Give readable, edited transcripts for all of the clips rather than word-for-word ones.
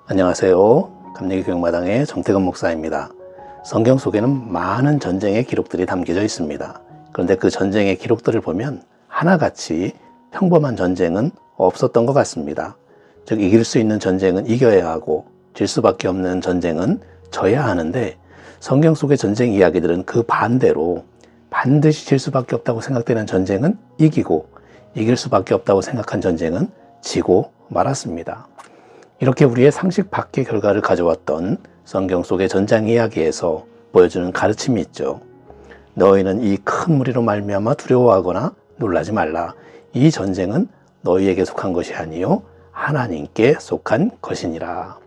안녕하세요. 감리교 교육마당의 정태근 목사입니다. 성경 속에는 많은 전쟁의 기록들이 담겨져 있습니다. 그런데 그 전쟁의 기록들을 보면 하나같이 평범한 전쟁은 없었던 것 같습니다. 즉, 이길 수 있는 전쟁은 이겨야 하고 질 수밖에 없는 전쟁은 져야 하는데, 성경 속의 전쟁 이야기들은 그 반대로 반드시 질 수밖에 없다고 생각되는 전쟁은 이기고, 이길 수밖에 없다고 생각한 전쟁은 지고 말았습니다. 이렇게 우리의 상식 밖의 결과를 가져왔던 성경 속의 전쟁 이야기에서 보여주는 가르침이 있죠. 너희는 이 큰 무리로 말미암아 두려워하거나 놀라지 말라. 이 전쟁은 너희에게 속한 것이 아니요 하나님께 속한 것이니라.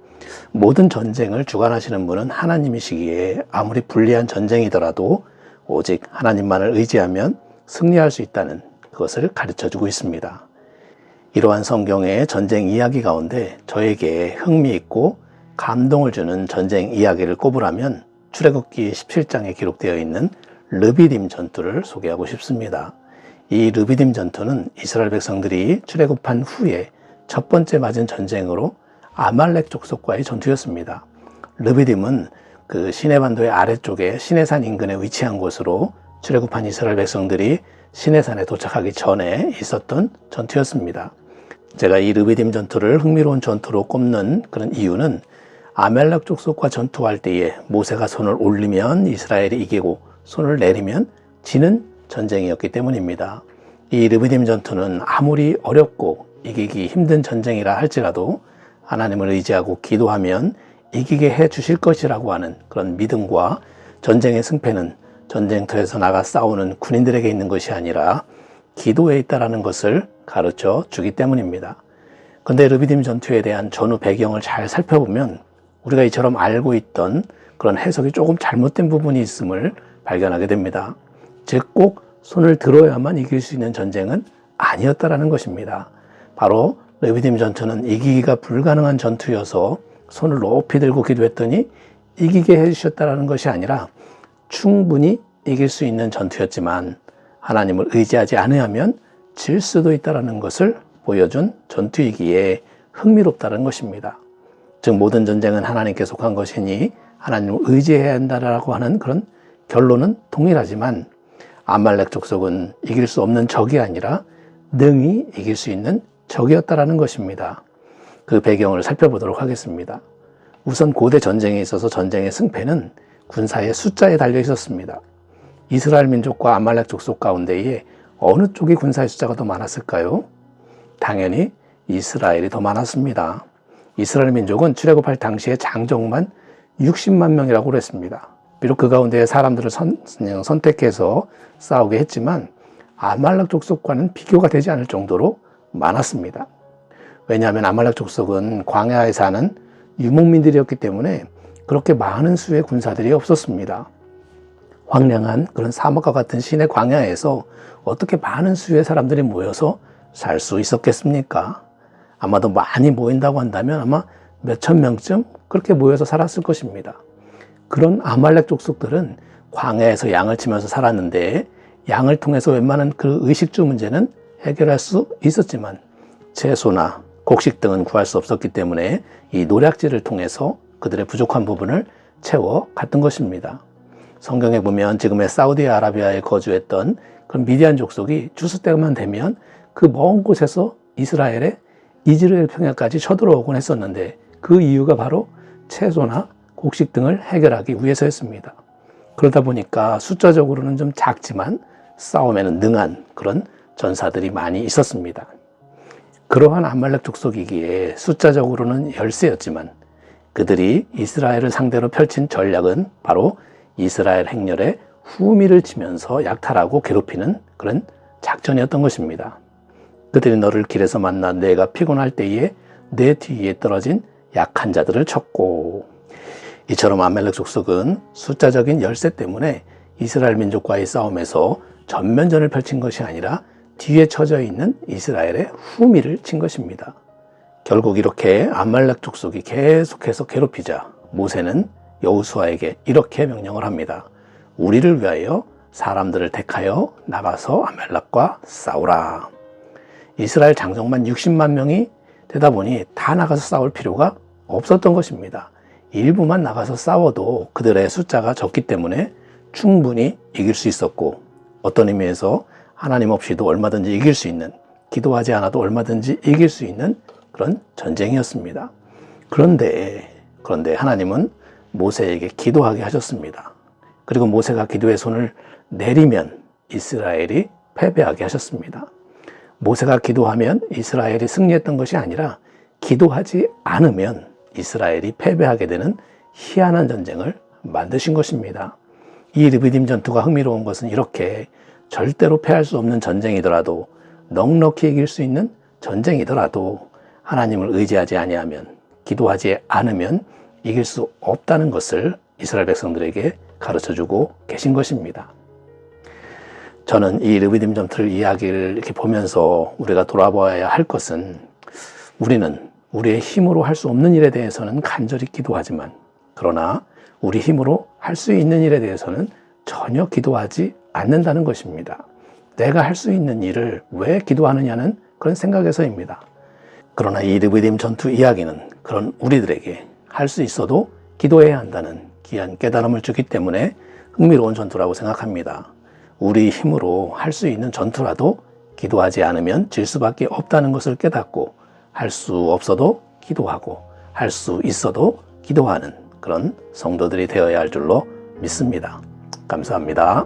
모든 전쟁을 주관하시는 분은 하나님이시기에 아무리 불리한 전쟁이더라도 오직 하나님만을 의지하면 승리할 수 있다는 그것을 가르쳐주고 있습니다. 이러한 성경의 전쟁 이야기 가운데 저에게 흥미있고 감동을 주는 전쟁 이야기를 꼽으라면 출애굽기 17장에 기록되어 있는 르비딤 전투를 소개하고 싶습니다. 이 르비딤 전투는 이스라엘 백성들이 출애굽한 후에 첫 번째 맞은 전쟁으로 아말렉 족속과의 전투였습니다. 르비딤은 그 시내반도의 아래쪽에 시내산 인근에 위치한 곳으로 출애굽한 이스라엘 백성들이 시내산에 도착하기 전에 있었던 전투였습니다. 제가 이 르비딤 전투를 흥미로운 전투로 꼽는 그런 이유는 아말렉 족속과 전투할 때에 모세가 손을 올리면 이스라엘이 이기고 손을 내리면 지는 전쟁이었기 때문입니다. 이 르비딤 전투는 아무리 어렵고 이기기 힘든 전쟁이라 할지라도 하나님을 의지하고 기도하면 이기게 해 주실 것이라고 하는 그런 믿음과 전쟁의 승패는 전쟁터에서 나가 싸우는 군인들에게 있는 것이 아니라 기도에 있다라는 것을 가르쳐 주기 때문입니다. 그런데 르비딤 전투에 대한 전후 배경을 잘 살펴보면 우리가 이처럼 알고 있던 그런 해석이 조금 잘못된 부분이 있음을 발견하게 됩니다. 즉, 꼭 손을 들어야만 이길 수 있는 전쟁은 아니었다라는 것입니다. 바로 르비딤 전투는 이기기가 불가능한 전투여서 손을 높이 들고 기도했더니 이기게 해주셨다라는 것이 아니라 충분히 이길 수 있는 전투였지만 하나님을 의지하지 않으면 질 수도 있다는 것을 보여준 전투이기에 흥미롭다는 것입니다. 즉, 모든 전쟁은 하나님께 속한 것이니 하나님을 의지해야 한다라고 하는 그런 결론은 동일하지만 아말렉 족속은 이길 수 없는 적이 아니라 능히 이길 수 있는 적이었다라는 것입니다. 그 배경을 살펴보도록 하겠습니다. 우선 고대 전쟁에 있어서 전쟁의 승패는 군사의 숫자에 달려 있었습니다. 이스라엘 민족과 아말렉 족속 가운데에 어느 쪽이 군사의 숫자가 더 많았을까요? 당연히 이스라엘이 더 많았습니다. 이스라엘 민족은 출애굽할 당시에 장정만 60만 명이라고 그랬습니다. 비록 그 가운데 사람들을 선택해서 싸우게 했지만 아말렉 족속과는 비교가 되지 않을 정도로 많았습니다. 왜냐하면 아말렉 족속은 광야에 사는 유목민들이었기 때문에 그렇게 많은 수의 군사들이 없었습니다. 황량한 그런 사막과 같은 시내 광야에서 어떻게 많은 수의 사람들이 모여서 살 수 있었겠습니까? 아마도 많이 모인다고 한다면 아마 몇천 명쯤 그렇게 모여서 살았을 것입니다. 그런 아말렉 족속들은 광야에서 양을 치면서 살았는데 양을 통해서 웬만한 그 의식주 문제는 해결할 수 있었지만 채소나 곡식 등은 구할 수 없었기 때문에 이 노략질을 통해서 그들의 부족한 부분을 채워 갔던 것입니다. 성경에 보면 지금의 사우디아라비아에 거주했던 그런 미디안 족속이 추수 때만 되면 그 먼 곳에서 이스라엘의 이즈라엘 평야까지 쳐들어오곤 했었는데 그 이유가 바로 채소나 곡식 등을 해결하기 위해서였습니다. 그러다 보니까 숫자적으로는 좀 작지만 싸움에는 능한 그런 전사들이 많이 있었습니다. 그러한 아말렉 족속이기에 숫자적으로는 열세였지만 그들이 이스라엘을 상대로 펼친 전략은 바로 이스라엘 행렬에 후미를 치면서 약탈하고 괴롭히는 그런 작전이었던 것입니다. 그들이 너를 길에서 만나 내가 피곤할 때에 내 뒤에 떨어진 약한 자들을 쳤고, 이처럼 아말렉 족속은 숫자적인 열세 때문에 이스라엘 민족과의 싸움에서 전면전을 펼친 것이 아니라 뒤에 처져 있는 이스라엘의 후미를 친 것입니다. 결국 이렇게 아말렉 족속이 계속해서 괴롭히자 모세는 여호수아에게 이렇게 명령을 합니다. 우리를 위하여 사람들을 택하여 나가서 아말렉과 싸우라. 이스라엘 장정만 60만 명이 되다 보니 다 나가서 싸울 필요가 없었던 것입니다. 일부만 나가서 싸워도 그들의 숫자가 적기 때문에 충분히 이길 수 있었고, 어떤 의미에서 하나님 없이도 얼마든지 이길 수 있는, 기도하지 않아도 얼마든지 이길 수 있는 그런 전쟁이었습니다. 그런데 하나님은 모세에게 기도하게 하셨습니다. 그리고 모세가 기도의 손을 내리면 이스라엘이 패배하게 하셨습니다. 모세가 기도하면 이스라엘이 승리했던 것이 아니라 기도하지 않으면 이스라엘이 패배하게 되는 희한한 전쟁을 만드신 것입니다. 이 르비딤 전투가 흥미로운 것은 이렇게 절대로 패할 수 없는 전쟁이더라도, 넉넉히 이길 수 있는 전쟁이더라도 하나님을 의지하지 아니하면, 기도하지 않으면 이길 수 없다는 것을 이스라엘 백성들에게 가르쳐주고 계신 것입니다. 저는 이 르비딤 전투를 이야기를 이렇게 보면서 우리가 돌아봐야 할 것은, 우리는 우리의 힘으로 할 수 없는 일에 대해서는 간절히 기도하지만, 그러나 우리 힘으로 할 수 있는 일에 대해서는 전혀 기도하지 않는다는 것입니다. 내가 할 수 있는 일을 왜 기도하느냐는 그런 생각에서입니다. 그러나 이 르비딤 전투 이야기는 그런 우리들에게 할 수 있어도 기도해야 한다는 귀한 깨달음을 주기 때문에 흥미로운 전투라고 생각합니다. 우리 힘으로 할 수 있는 전투라도 기도하지 않으면 질 수밖에 없다는 것을 깨닫고, 할 수 없어도 기도하고 할 수 있어도 기도하는 그런 성도들이 되어야 할 줄로 믿습니다. 감사합니다.